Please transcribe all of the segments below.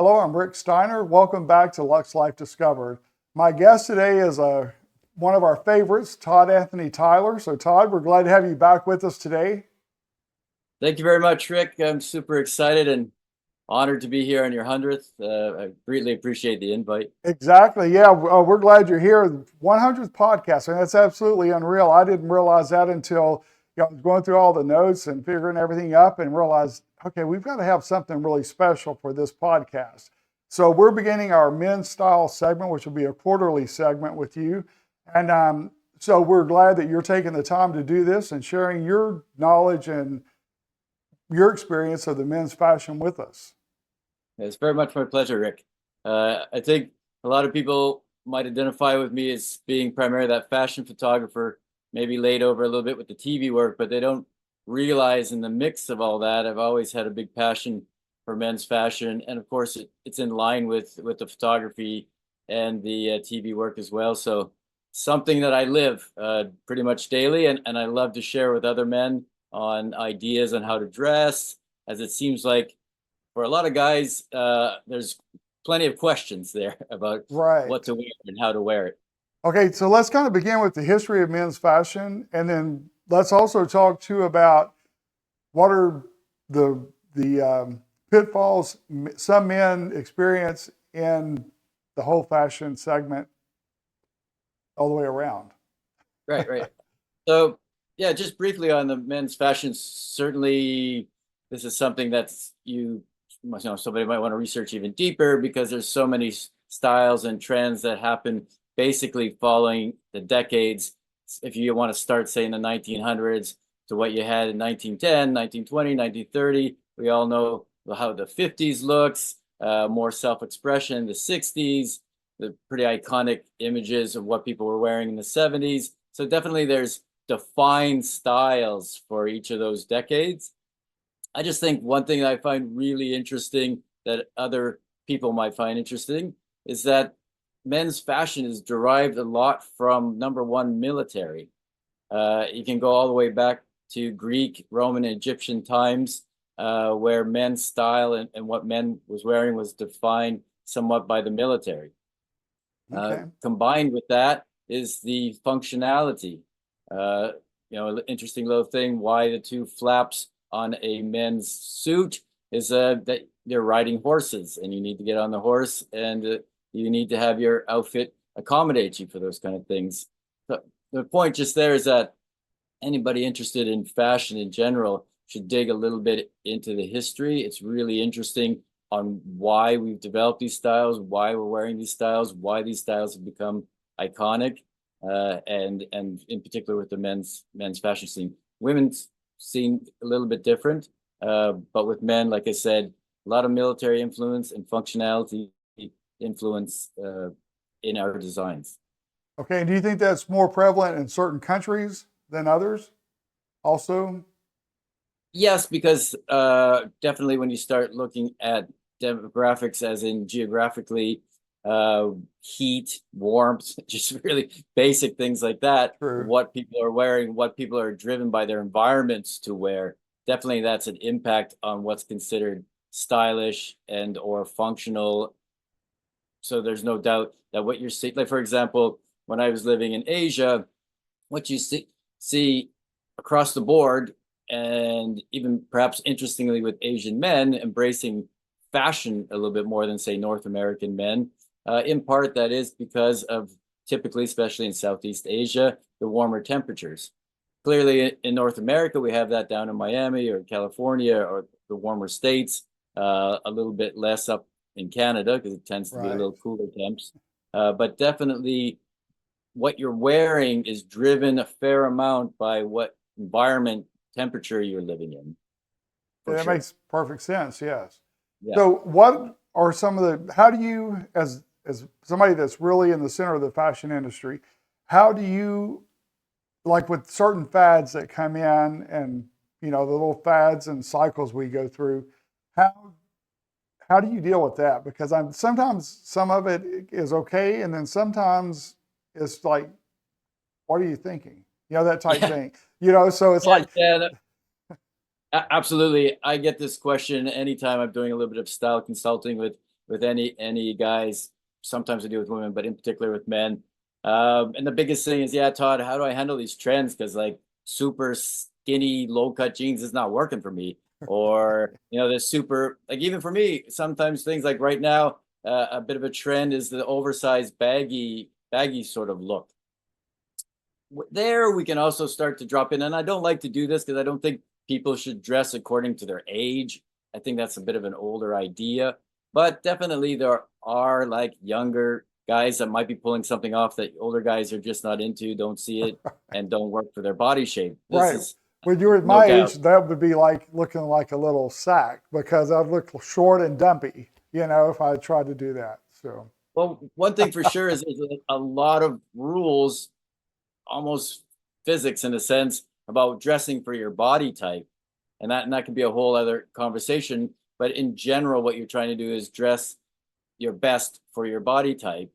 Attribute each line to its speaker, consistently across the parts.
Speaker 1: Hello, I'm Rick Steiner. Welcome back to Luxe Life Discovered. My guest today is one of our favorites, Todd Anthony Tyler. So, Todd, we're glad to have you back with us today.
Speaker 2: Thank you very much, Rick. I'm super excited and honored to be here on your 100th. I greatly appreciate the invite.
Speaker 1: Exactly. Yeah, we're glad you're here. 100th podcast. And that's absolutely unreal. I didn't realize that until I was going through all the notes and figuring everything up and realized, okay, we've got to have something really special for this podcast. So we're beginning our men's style segment, which will be a quarterly segment with you. And so we're glad that you're taking the time to do this and sharing your knowledge and your experience of the men's fashion with us.
Speaker 2: It's very much my pleasure, Rick. I think a lot of people might identify with me as being primarily that fashion photographer, maybe laid over a little bit with the TV work, but they don't realize in the mix of all that, I've always had a big passion for men's fashion. And of course, it's in line with the photography and the TV work as well. So something that I live pretty much daily, and I love to share with other men on ideas on how to dress, as it seems like for a lot of guys, there's plenty of questions there about what
Speaker 1: Right.
Speaker 2: to wear and how to wear it.
Speaker 1: Okay, so let's kind of begin with the history of men's fashion, and then let's also talk too about what are the pitfalls some men experience in the whole fashion segment all the way around.
Speaker 2: Right, right. So, yeah, just briefly on the men's fashion, certainly this is something that's somebody might want to research even deeper because there's so many styles and trends that happen basically following the decades. If you want to start, say, in the 1900s to what you had in 1910, 1920, 1930, we all know how the 50s looks, more self-expression, the 60s, the pretty iconic images of what people were wearing in the 70s. So definitely there's defined styles for each of those decades. I just think one thing that I find really interesting that other people might find interesting is that men's fashion is derived a lot from, number one, military. You can go all the way back to Greek, Roman, and Egyptian times, where men's style and what men was wearing was defined somewhat by the military.
Speaker 1: Okay.
Speaker 2: Combined with that is the functionality. Interesting little thing, why the two flaps on a men's suit is that they're riding horses and you need to get on the horse and you need to have your outfit accommodate you for those kind of things. So the point just there is that anybody interested in fashion in general should dig a little bit into the history. It's really interesting on why we've developed these styles, why we're wearing these styles, why these styles have become iconic, and in particular with the men's fashion scene. Women's scene a little bit different, but with men, like I said, a lot of military influence and functionality influence in our designs.
Speaker 1: Okay. And do you think that's more prevalent in certain countries than others? Also.
Speaker 2: Yes, because definitely when you start looking at demographics, as in geographically, heat, warmth, just really basic things like that,
Speaker 1: True.
Speaker 2: what people are wearing, what people are driven by their environments to wear, definitely that's an impact on what's considered stylish and or functional. So there's no doubt that what you're seeing, like for example, when I was living in Asia, what you see across the board, and even perhaps interestingly with Asian men embracing fashion a little bit more than say North American men. In part, that is because of typically, especially in Southeast Asia, the warmer temperatures. Clearly, in North America, we have that down in Miami or California or the warmer states, a little bit less up in Canada because it tends to be a
Speaker 1: Right.
Speaker 2: little cooler temps. But definitely what you're wearing is driven a fair amount by what environment temperature you're living in, for
Speaker 1: That
Speaker 2: sure.
Speaker 1: makes perfect sense. Yes.
Speaker 2: Yeah.
Speaker 1: So, what are some of the? How do you, as somebody that's really in the center of the fashion industry, how do you, like with certain fads that come in, and the little fads and cycles we go through, how how do you deal with that? Because I'm sometimes some of it is okay, and then sometimes it's like, what are you thinking? That type
Speaker 2: Yeah.
Speaker 1: thing. So it's
Speaker 2: Yeah.
Speaker 1: like,
Speaker 2: Yeah. Absolutely. I get this question anytime I'm doing a little bit of style consulting with with any guys. Sometimes I do with women, but in particular with men. And the biggest thing is, yeah, Todd, how do I handle these trends? Because like super skinny, low cut jeans is not working for me. Or, the super, like even for me, sometimes things like right now, a bit of a trend is the oversized baggy sort of look. There we can also start to drop in. And I don't like to do this because I don't think people should dress according to their age. I think that's a bit of an older idea. But definitely there are like younger guys that might be pulling something off that older guys are just not into, don't see it, and don't work for their body shape. This
Speaker 1: Right.
Speaker 2: is
Speaker 1: When you were at
Speaker 2: no
Speaker 1: my
Speaker 2: doubt.
Speaker 1: age, that would be like looking like a little sack because I'd look short and dumpy, if I tried to do that. So,
Speaker 2: Well, one thing for sure is there's a lot of rules, almost physics in a sense, about dressing for your body type. And that can be a whole other conversation. But in general, what you're trying to do is dress your best for your body type.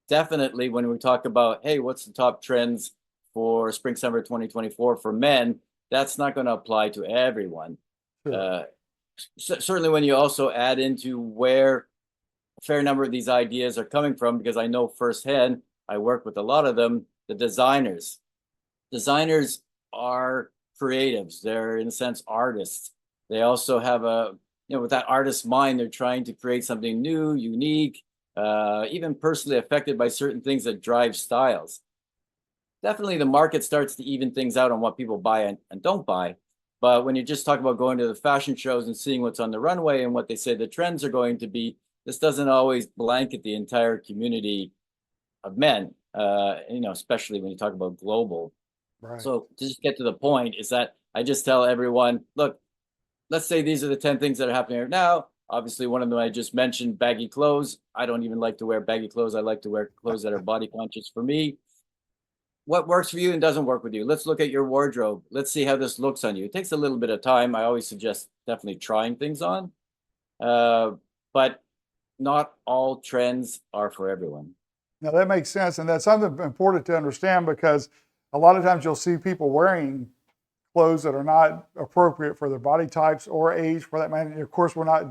Speaker 2: Definitely when we talk about, hey, what's the top trends for spring summer 2024 for men, that's not going to apply to everyone.
Speaker 1: sure.
Speaker 2: Certainly when you also add into where a fair number of these ideas are coming from, because I know firsthand, I work with a lot of them, the designers. Designers are creatives. They're in a sense artists. They also have with that artist mind, they're trying to create something new, unique, even personally affected by certain things that drive styles. Definitely the market starts to even things out on what people buy and don't buy. But when you just talk about going to the fashion shows and seeing what's on the runway and what they say the trends are going to be, this doesn't always blanket the entire community of men, especially when you talk about global.
Speaker 1: Right.
Speaker 2: So to just get to the point is that I just tell everyone, look, let's say these are the 10 things that are happening right now. Obviously, one of them I just mentioned, baggy clothes. I don't even like to wear baggy clothes. I like to wear clothes that are body conscious for me. What works for you and doesn't work with you? Let's look at your wardrobe. Let's see how this looks on you. It takes a little bit of time. I always suggest definitely trying things on. But not all trends are for everyone.
Speaker 1: Now that makes sense. And that's something important to understand because a lot of times you'll see people wearing clothes that are not appropriate for their body types or age for that matter. And of course, we're not,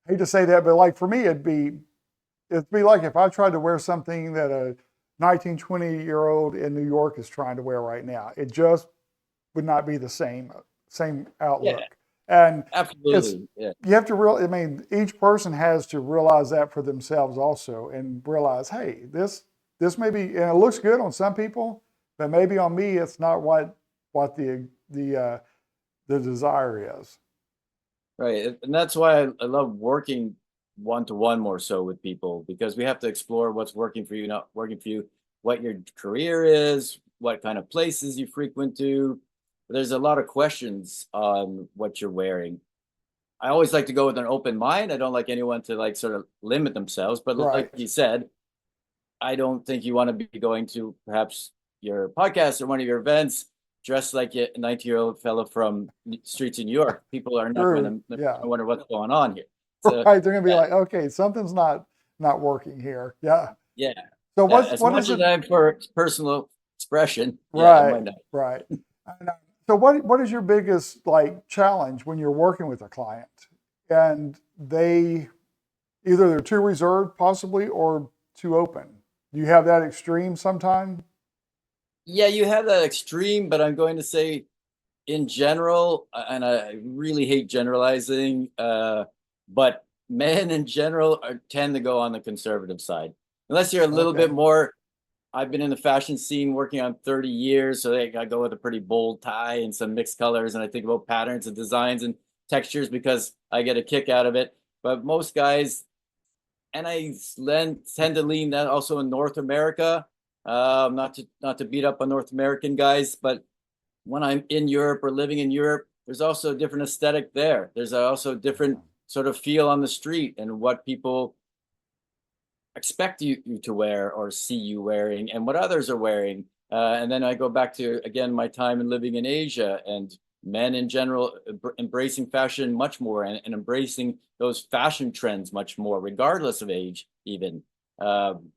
Speaker 1: I hate to say that, but like for me, it'd be like if I tried to wear something that a 19, 20-year-old in New York is trying to wear right now. It just would not be the same
Speaker 2: Yeah,
Speaker 1: outlook. And it's
Speaker 2: absolutely. Yeah.
Speaker 1: you have to each person has to realize that for themselves also and realize, hey, this may be, and it looks good on some people, but maybe on me it's not what the desire is.
Speaker 2: Right. And that's why I love working one-to-one more so with people, because we have to explore what's working for you, not working for you, what your career is, what kind of places you frequent to. There's a lot of questions on what you're wearing. I always like to go with an open mind. I don't like anyone to like sort of limit themselves. But like
Speaker 1: Right.
Speaker 2: you said, I don't think you want to be going to perhaps your podcast or one of your events dressed like a 19-year-old fellow from streets in New York. People are not going
Speaker 1: True.
Speaker 2: to
Speaker 1: Yeah.
Speaker 2: wonder what's going on here. So
Speaker 1: Right. They're gonna be
Speaker 2: yeah,
Speaker 1: like, okay, something's not working here. Yeah.
Speaker 2: yeah,
Speaker 1: So
Speaker 2: yeah.
Speaker 1: what's
Speaker 2: As
Speaker 1: what
Speaker 2: much
Speaker 1: is it?
Speaker 2: as I'm for personal expression, yeah, it
Speaker 1: Right.
Speaker 2: might not.
Speaker 1: Right. And, so what is your biggest like challenge when you're working with a client and they either they're too reserved possibly or too open? Do you have that extreme sometime?
Speaker 2: Yeah, you have that extreme, but I'm going to say in general, and I really hate generalizing, but men in general tend to go on the conservative side. Unless you're a little bit
Speaker 1: Okay.
Speaker 2: more, I've been in the fashion scene working on 30 years, so I go with a pretty bold tie and some mixed colors, and I think about patterns and designs and textures because I get a kick out of it. But most guys, and I tend to lean that also in North America, not to beat up on North American guys, but when I'm in Europe or living in Europe, there's also a different aesthetic there. There's also a different sort of feel on the street and what people expect you to wear or see you wearing and what others are wearing. And then I go back to, again, my time in living in Asia and men in general embracing fashion much more and embracing those fashion trends much more, regardless of age, even. Um,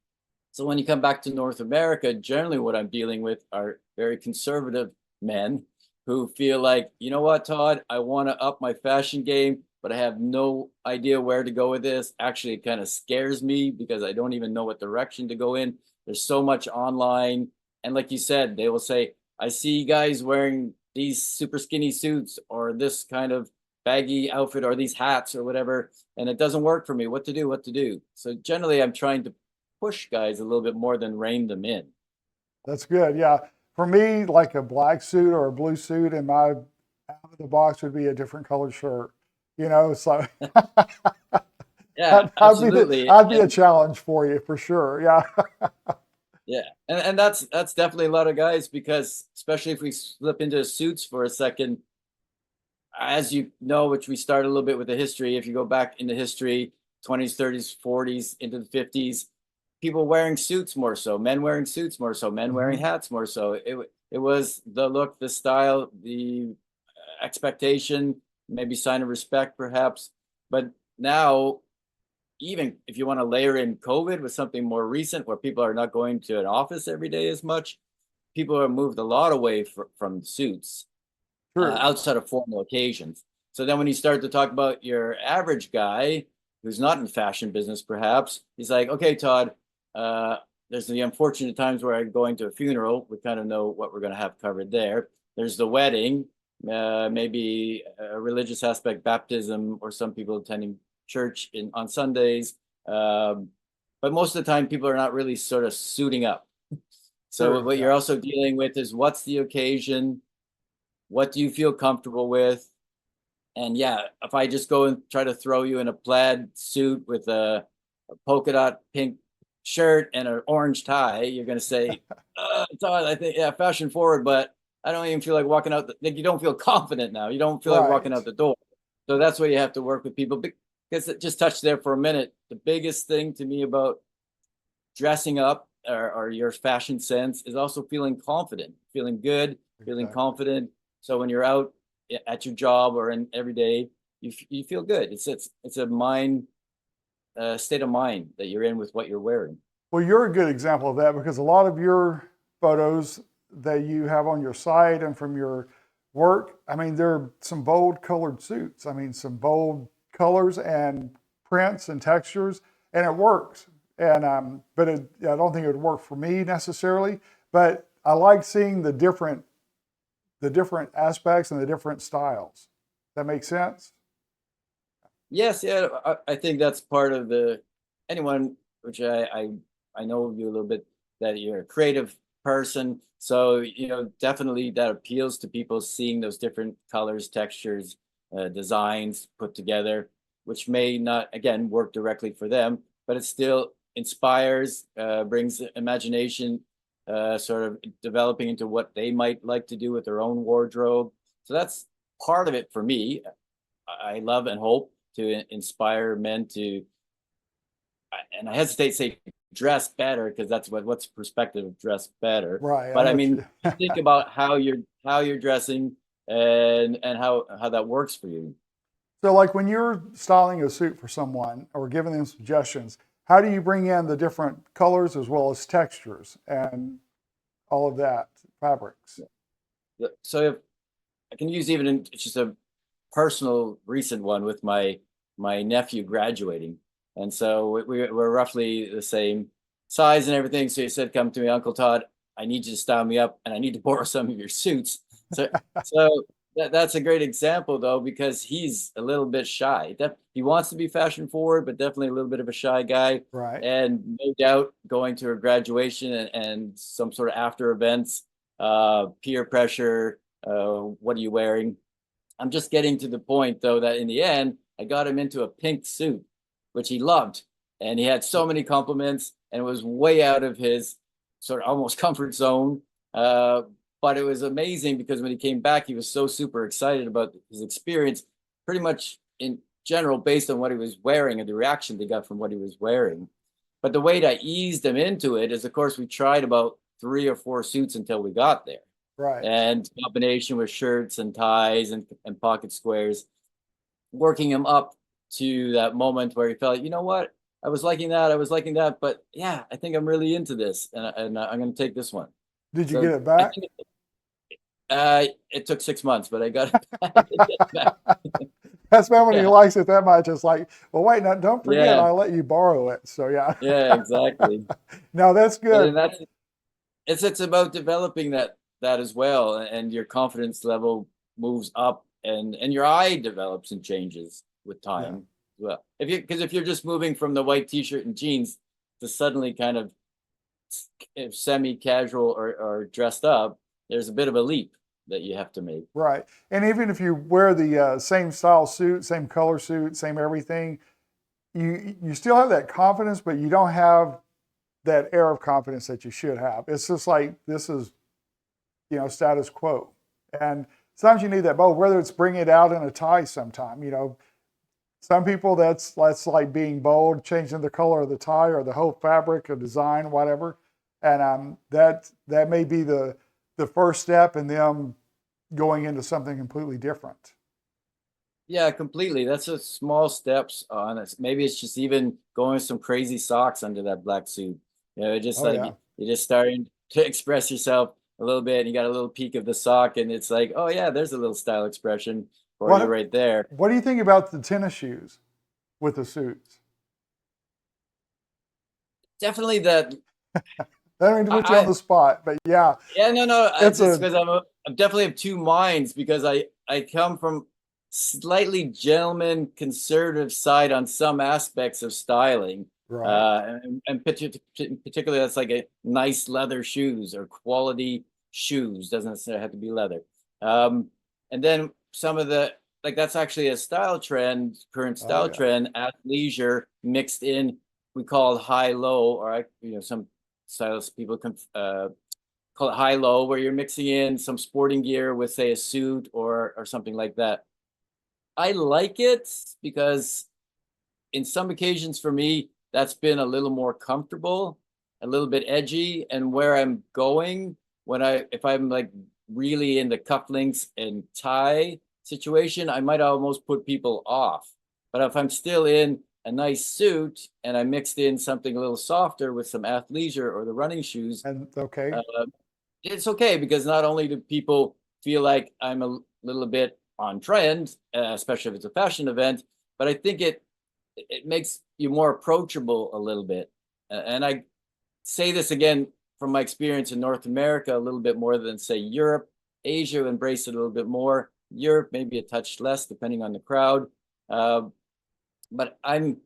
Speaker 2: so when you come back to North America, generally what I'm dealing with are very conservative men who feel like, you know what, Todd, I want to up my fashion game. but I have no idea where to go with this. Actually, it kind of scares me because I don't even know what direction to go in. There's so much online. And like you said, they will say, I see guys wearing these super skinny suits or this kind of baggy outfit or these hats or whatever, and it doesn't work for me. What to do, what to do. So generally, I'm trying to push guys a little bit more than rein them in.
Speaker 1: That's good. Yeah. For me, like a black suit or a blue suit, and my out of the box would be a different colored shirt. So
Speaker 2: Yeah, absolutely.
Speaker 1: I'd be a challenge for you for sure. Yeah.
Speaker 2: Yeah, and that's definitely a lot of guys, because especially if we slip into suits for a second, as you know, which we started a little bit with the history. If you go back into history, 20s, 30s, 40s, into the 50s, people wearing suits more so, men wearing suits more so, men wearing
Speaker 1: Mhm.
Speaker 2: hats more so. It was the look, the style, the expectation, maybe sign of respect, perhaps. But now, even if you want to layer in COVID with something more recent where people are not going to an office every day as much, people have moved a lot away from suits
Speaker 1: True.
Speaker 2: outside of formal occasions. So then when you start to talk about your average guy who's not in fashion business, perhaps, he's like, okay, Todd, uh, there's the unfortunate times where I'm going to a funeral. We kind of know what we're going to have covered there. There's the wedding, maybe a religious aspect, baptism, or some people attending church on Sundays. Um, but most of the time, people are not really sort of suiting up. So
Speaker 1: True.
Speaker 2: what you're
Speaker 1: Yeah.
Speaker 2: also dealing with is, what's the occasion? What do you feel comfortable with? And yeah, if I just go and try to throw you in a plaid suit with a polka dot pink shirt and an orange tie, you're going to say, Todd, I think, yeah, fashion forward, but I don't even feel like walking out. Like, you don't feel confident now. You don't feel like walking out
Speaker 1: Right.
Speaker 2: the door. So that's where you have to work with people. Because it just touched there for a minute. The biggest thing to me about dressing up, or your fashion sense, is also feeling confident, feeling good, feeling
Speaker 1: Exactly.
Speaker 2: confident. So when you're out at your job or in every day, you feel good. It's a mind state of mind that you're in with what you're wearing.
Speaker 1: Well, you're a good example of that because a lot of your photos that you have on your site and from your work, I mean, there are some bold colored suits. I mean, some bold colors and prints and textures, and it works. But I don't think it would work for me necessarily. But I like seeing the different aspects and the different styles. That makes sense.
Speaker 2: Yes, yeah, I think that's part of the anyone, which I know you a little bit, that you're a creative person. So, definitely that appeals to people, seeing those different colors, textures, designs put together, which may not, again, work directly for them, but it still inspires, brings imagination, sort of developing into what they might like to do with their own wardrobe. So that's part of it for me. I love and hope to inspire men to, and I hesitate to say dress better, because that's what's the perspective of dress better.
Speaker 1: Right. I
Speaker 2: But I
Speaker 1: know.
Speaker 2: mean, think about how you're dressing, and how that works for you.
Speaker 1: So, like when you're styling a suit for someone or giving them suggestions, how do you bring in the different colors as well as textures and all of that, fabrics?
Speaker 2: So if I can use even just a personal recent one with my nephew graduating, and so we're roughly the same size and everything. So he said, "Come to me, Uncle Todd. I need you to style me up, and I need to borrow some of your suits." So that's a great example, though, because he's a little bit shy. He wants to be fashion forward, but definitely a little bit of a shy guy.
Speaker 1: Right.
Speaker 2: And no doubt, going to a graduation and some sort of after events, peer pressure. What are you wearing? I'm just getting to the point, though, that in the end, I got him into a pink suit, which he loved. And he had so many compliments, and it was way out of his sort of almost comfort zone. Uh, but it was amazing, because when he came back, he was so super excited about his experience, pretty much in general, based on what he was wearing and the reaction they got from what he was wearing. But the way that I eased him into it is, of course, we tried about 3 or 4 suits until we got there,
Speaker 1: Right.
Speaker 2: and combination with shirts and ties and pocket squares, working him up to that moment where he felt, you know what, I was liking that, but yeah, I think I'm really into this, and I'm going to take this one.
Speaker 1: Did you get
Speaker 2: So
Speaker 1: it
Speaker 2: I
Speaker 1: back?
Speaker 2: think it took 6 months, but I got it back.
Speaker 1: That's not when he
Speaker 2: Yeah,
Speaker 1: likes it that much. It's like, well, wait, no, don't forget,
Speaker 2: yeah,
Speaker 1: I let you borrow it. So yeah,
Speaker 2: yeah, exactly.
Speaker 1: no, that's
Speaker 2: But then
Speaker 1: good.
Speaker 2: it's about developing that as well, and your confidence level moves up, and your eye develops and changes with
Speaker 1: Yeah,
Speaker 2: time as well. If you're just moving from the white t-shirt and jeans to suddenly kind of semi-casual or dressed up, there's a bit of a leap that you have to make.
Speaker 1: right. And even if you wear the same style suit, same color suit, same everything, you still have that confidence, but you don't have that air of confidence that you should have. It's just like this is, status quo. And sometimes you need that both, whether it's bringing it out in a tie sometime, some people that's like being bold, changing the color of the tie or the whole fabric or design, whatever. And that may be the first step in them going into something completely different.
Speaker 2: Yeah, completely. That's a small steps on it. Maybe it's just even going with some crazy socks under that black suit. Just
Speaker 1: Oh
Speaker 2: like
Speaker 1: yeah.
Speaker 2: you're just starting to express yourself a little bit, and you got a little peek of the sock, and it's like, oh yeah, there's a little style expression for you
Speaker 1: What
Speaker 2: right there.
Speaker 1: what do you think about the tennis shoes with the suits?
Speaker 2: Definitely that.
Speaker 1: I don't mean to put you on
Speaker 2: I
Speaker 1: the spot, but yeah,
Speaker 2: Yeah, no. I
Speaker 1: it's
Speaker 2: just
Speaker 1: a
Speaker 2: because I'm definitely of two minds, because I come from slightly gentleman conservative side on some aspects of styling,
Speaker 1: right.
Speaker 2: and particularly that's like a nice leather shoes or quality shoes, doesn't necessarily have to be leather. Um, and then some of the, like, that's actually a style trend, current
Speaker 1: Oh
Speaker 2: style
Speaker 1: yeah.
Speaker 2: trend, athleisure mixed in. We call it high low, or some stylists people can call it high low, where you're mixing in some sporting gear with, say, a suit or something like that. I like it because in some occasions for me, that's been a little more comfortable, a little bit edgy, and where I'm going if I'm like really in the cufflinks and tie situation, I might almost put people off. But if I'm still in a nice suit and I mixed in something a little softer with some athleisure or the running shoes,
Speaker 1: And okay.
Speaker 2: uh, it's okay, because not only do people feel like I'm a little bit on trend, especially if it's a fashion event, but I think it makes you more approachable a little bit. And I say this again from my experience in North America, a little bit more than, say, Europe. Asia embraced it a little bit more. Europe maybe a touch less, depending on the crowd. Uh, but it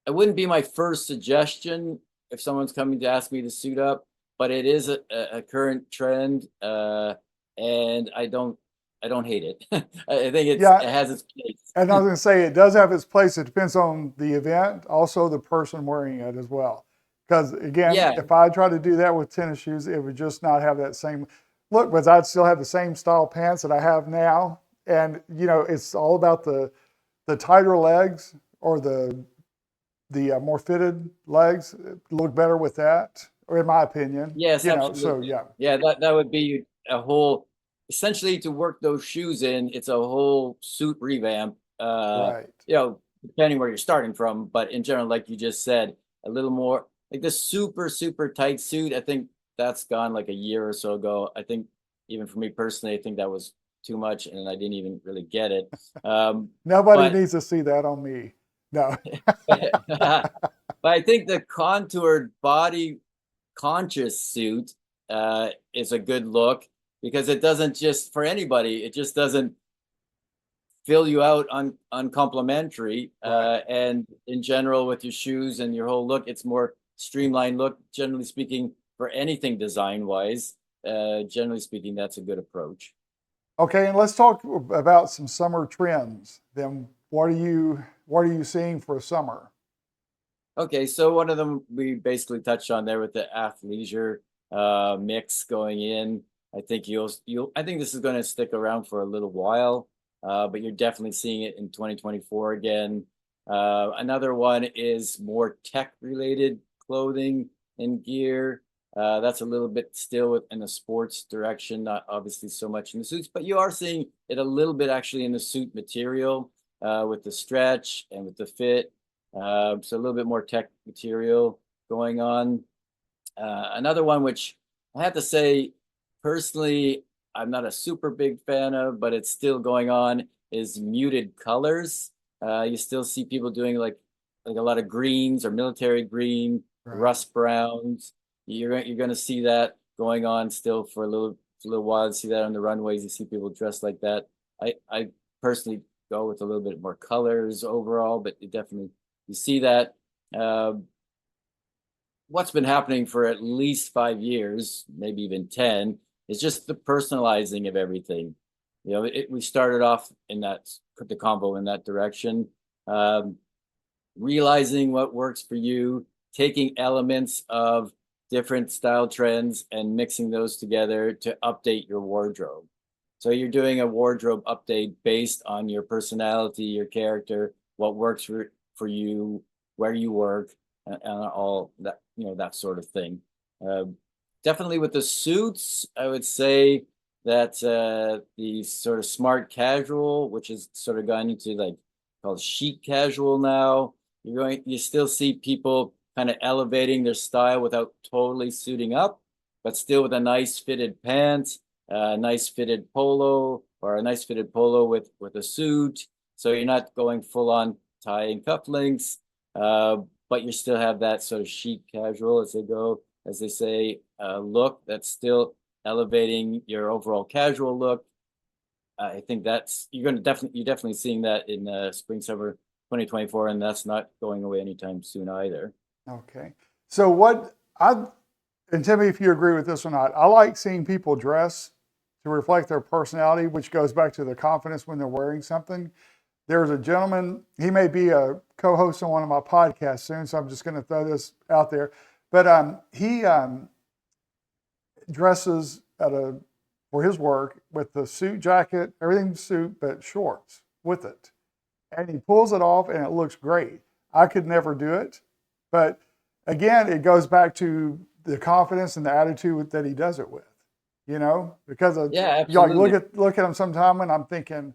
Speaker 2: wouldn't be my first suggestion if someone's coming to ask me to suit up, but it is a current trend, and I don't hate it. I think
Speaker 1: Yeah,
Speaker 2: it has its place.
Speaker 1: and I was going to say it does have its place. It depends on the event, also the person wearing it as well. Because again,
Speaker 2: Yeah,
Speaker 1: if I try to do that with tennis shoes, it would just not have that same look. But I'd still have the same style pants that I have now, and it's all about the tighter legs or the more fitted legs look better with that, or in my opinion.
Speaker 2: yes,
Speaker 1: So
Speaker 2: absolutely.
Speaker 1: yeah,
Speaker 2: Yeah, that would be a whole, essentially, to work those shoes in, it's a whole suit revamp.
Speaker 1: right.
Speaker 2: Depending where you're starting from, but in general, like you just said, a little more like the super, super tight suit. I think that's gone like a year or so ago. I think even for me personally, I think that was too much, and I didn't even really get it.
Speaker 1: Nobody
Speaker 2: But
Speaker 1: needs to see that on me. No.
Speaker 2: but I think the contoured body conscious suit is a good look, because it doesn't just for anybody. It just doesn't fill you out on complimentary.
Speaker 1: Right.
Speaker 2: And in general, with your shoes and your whole look, it's more streamlined look. Generally speaking, for anything design wise, generally speaking, that's a good approach.
Speaker 1: Okay, and let's talk about some summer trends. Then what are you seeing for summer?
Speaker 2: Okay, so one of them we basically touched on there with the athleisure mix going in. I think I think this is going to stick around for a little while, but you're definitely seeing it in 2024 again. Another one is more tech related clothing and gear. That's a little bit still in the sports direction, not obviously so much in the suits, but you are seeing it a little bit actually in the suit material, with the stretch and with the fit. So a little bit more tech material going on. Another one, which I have to say, personally, I'm not a super big fan of, but it's still going on, is muted colors. You still see people doing like a lot of greens or military green,
Speaker 1: Right.
Speaker 2: rust browns. You're going to see that going on still for a little while. You see that on the runways. You see people dressed like that. I personally go with a little bit more colors overall, but you see that. What's been happening for at least 5 years, maybe even 10, is just the personalizing of everything. We started off in the combo in that direction, realizing what works for you, taking elements of different style trends and mixing those together to update your wardrobe. So you're doing a wardrobe update based on your personality, your character, what works for you, where you work, and all that, that sort of thing. Definitely with the suits, I would say that the sort of smart casual, which has sort of gone into like called chic casual now, you still see people kind of elevating their style without totally suiting up, but still with a nice fitted pants, a nice fitted polo, or a nice fitted polo with a suit. So you're not going full on tie and cufflinks, but you still have that sort of chic casual, as they say, look that's still elevating your overall casual look. I think you're definitely seeing that in spring summer 2024, and that's not going away anytime soon either.
Speaker 1: Okay. So and tell me if you agree with this or not, I like seeing people dress to reflect their personality, which goes back to the confidence when they're wearing something. There's a gentleman, he may be a co-host on one of my podcasts soon, so I'm just going to throw this out there. But he dresses for his work with the suit jacket, everything suit, but shorts with it. And he pulls it off and it looks great. I could never do it. But again, it goes back to the confidence and the attitude that he does it with, because
Speaker 2: Yeah,
Speaker 1: you like
Speaker 2: absolutely.
Speaker 1: look at him sometime and I'm thinking,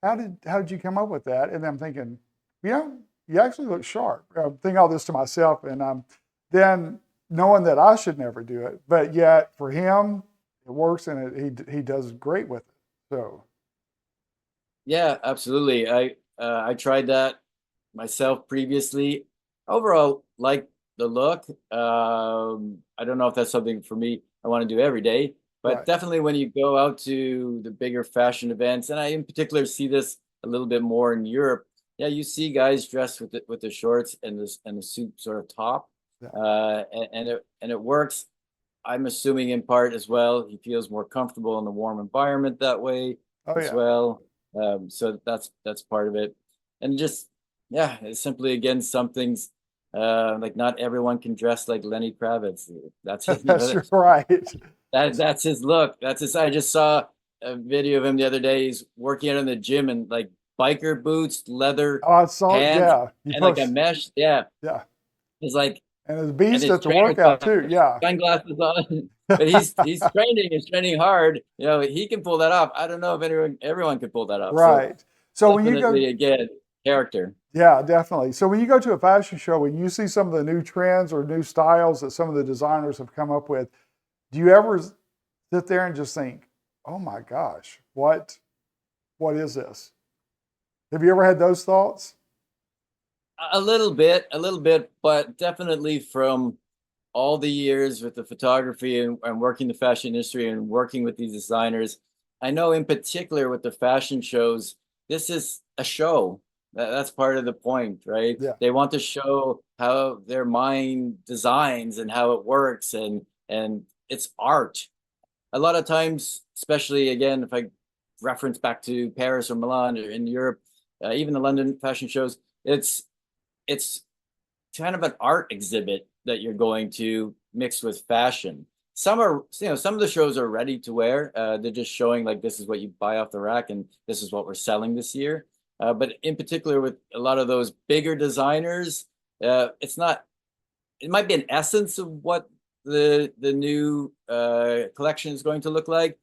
Speaker 1: how did you come up with that? And I'm thinking, you actually look sharp. I'm thinking all this to myself, and then knowing that I should never do it, but yet for him, it works and he does great with it. So
Speaker 2: Yeah, absolutely. I tried that myself previously. Overall, like the look. I don't know if that's something for me I want to do every day, but
Speaker 1: right,
Speaker 2: definitely when you go out to the bigger fashion events, and I in particular see this a little bit more in Europe. Yeah, you see guys dressed with the shorts and the suit sort of top,
Speaker 1: yeah.
Speaker 2: and it works. I'm assuming in part as well, he feels more comfortable in the warm environment that way
Speaker 1: Oh
Speaker 2: as
Speaker 1: yeah,
Speaker 2: well. So that's part of it. And just, yeah, it's simply again, some things like not everyone can dress like Lenny Kravitz. That's his,
Speaker 1: that's right.
Speaker 2: that's his look. I just saw a video of him the other day. He's working out in the gym in like biker boots, leather
Speaker 1: Oh, I saw it.
Speaker 2: pants,
Speaker 1: Yeah, you
Speaker 2: and like a
Speaker 1: post.
Speaker 2: mesh. Yeah.
Speaker 1: Yeah,
Speaker 2: It's like,
Speaker 1: and his
Speaker 2: and
Speaker 1: beast
Speaker 2: his
Speaker 1: at the
Speaker 2: trainer
Speaker 1: workout too. Yeah,
Speaker 2: sunglasses on. But he's training hard. He can pull that off. I don't know if everyone can pull that off. So
Speaker 1: right. So when you go,
Speaker 2: definitely again, character.
Speaker 1: yeah, definitely. So when you go to a fashion show, when you see some of the new trends or new styles that some of the designers have come up with, do you ever sit there and just think, "Oh my gosh, what is this?" Have you ever had those thoughts?
Speaker 2: A little bit, but definitely from all the years with the photography and working the fashion industry and working with these designers, I know in particular with the fashion shows, this is a show. That's part of the point, right?
Speaker 1: Yeah.
Speaker 2: They want to show how their mind designs and how it works, and it's art. A lot of times, especially again, if I reference back to Paris or Milan or in Europe, even the London fashion shows, it's kind of an art exhibit that you're going to mix with fashion. Some of the shows are ready to wear. They're just showing like this is what you buy off the rack and this is what we're selling this year. But in particular, with a lot of those bigger designers, it's not. It might be an essence of what the new collection is going to look like,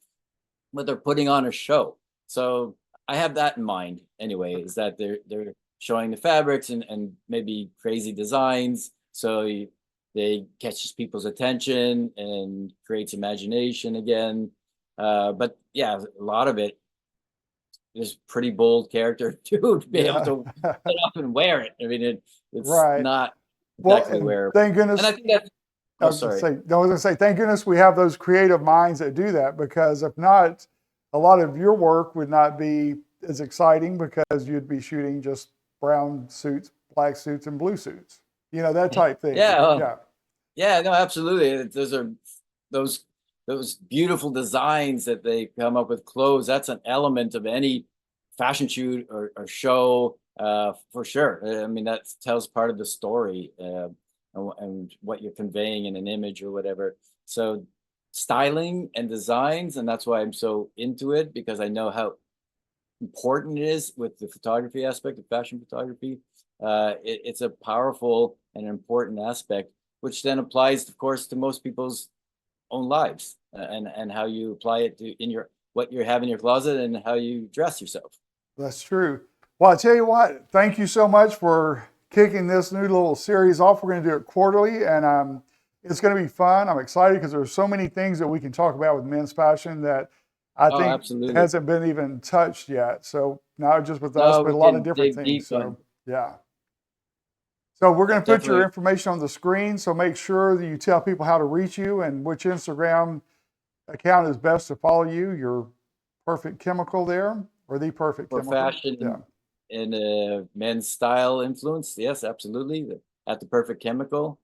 Speaker 2: but they're putting on a show. So I have that in mind anyway, is that they're showing the fabrics and maybe crazy designs. So they catches people's attention and creates imagination again. But yeah, a lot of it, this pretty bold character too to be able
Speaker 1: Yeah.
Speaker 2: to get up and wear it. I mean, it's
Speaker 1: Right.
Speaker 2: not
Speaker 1: Well,
Speaker 2: exactly
Speaker 1: and
Speaker 2: wearable.
Speaker 1: thank
Speaker 2: And I
Speaker 1: goodness.
Speaker 2: think that's,
Speaker 1: I
Speaker 2: oh,
Speaker 1: was gonna
Speaker 2: sorry.
Speaker 1: say, no, I was gonna say, thank goodness we have those creative minds that do that, because if not, a lot of your work would not be as exciting, because you'd be shooting just brown suits, black suits, and blue suits. You know, that type thing.
Speaker 2: Yeah.
Speaker 1: Yeah.
Speaker 2: Yeah, no, absolutely. Those are those those beautiful designs that they come up with clothes. That's an element of any fashion shoot or show, for sure. I mean, that tells part of the story, and what you're conveying in an image or whatever. So styling and designs, and that's why I'm so into it, because I know how important it is with the photography aspect of fashion photography. It's a powerful and important aspect, which then applies, of course, to most people's own lives, and how you apply it to in your what you have in your closet and how you dress yourself.
Speaker 1: That's true. Well, I tell you what, thank you so much for kicking this new little series off. We're going to do it quarterly, and it's going to be fun. I'm excited because there's so many things that we can talk about with men's fashion that I
Speaker 2: Oh,
Speaker 1: think
Speaker 2: absolutely.
Speaker 1: hasn't been even touched yet. So not just with us,
Speaker 2: No,
Speaker 1: but
Speaker 2: we
Speaker 1: a lot of
Speaker 2: can
Speaker 1: different
Speaker 2: dig
Speaker 1: things.
Speaker 2: deep on
Speaker 1: So yeah. So we're going to put your
Speaker 2: definitely.
Speaker 1: information on the screen. So make sure that you tell people how to reach you and which Instagram account is best to follow you. Your Perfect Chemical there, or the Perfect
Speaker 2: For
Speaker 1: Chemical.
Speaker 2: fashion
Speaker 1: Yeah.
Speaker 2: and men's style influence, yes, absolutely. At the Perfect Chemical,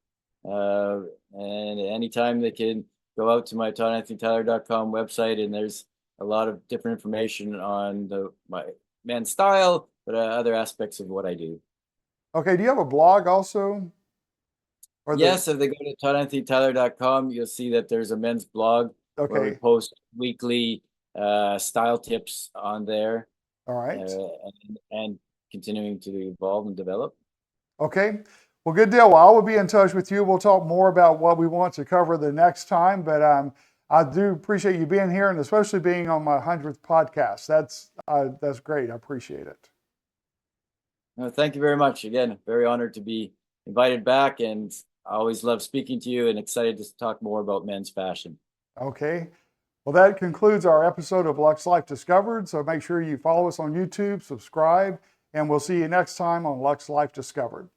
Speaker 2: uh, and anytime they can go out to my ToddAnthonyTyler.com website, and there's a lot of different information on my men's style, but other aspects of what I do.
Speaker 1: Okay. Do you have a blog also? Or the
Speaker 2: Yes, if they go to ToddAnthonyTyler.com, you'll see that there's a men's blog where we
Speaker 1: okay.
Speaker 2: post weekly style tips on there,
Speaker 1: All right.
Speaker 2: and continuing to evolve and develop.
Speaker 1: Okay. Well, good deal. Well, I will be in touch with you. We'll talk more about what we want to cover the next time. But I do appreciate you being here, and especially being on my 100th podcast. That's great. I appreciate it.
Speaker 2: Thank you very much. Again, very honored to be invited back, and I always love speaking to you and excited to talk more about men's fashion.
Speaker 1: Okay. Well, that concludes our episode of Luxe Life Discovered. So make sure you follow us on YouTube, subscribe, and we'll see you next time on Luxe Life Discovered.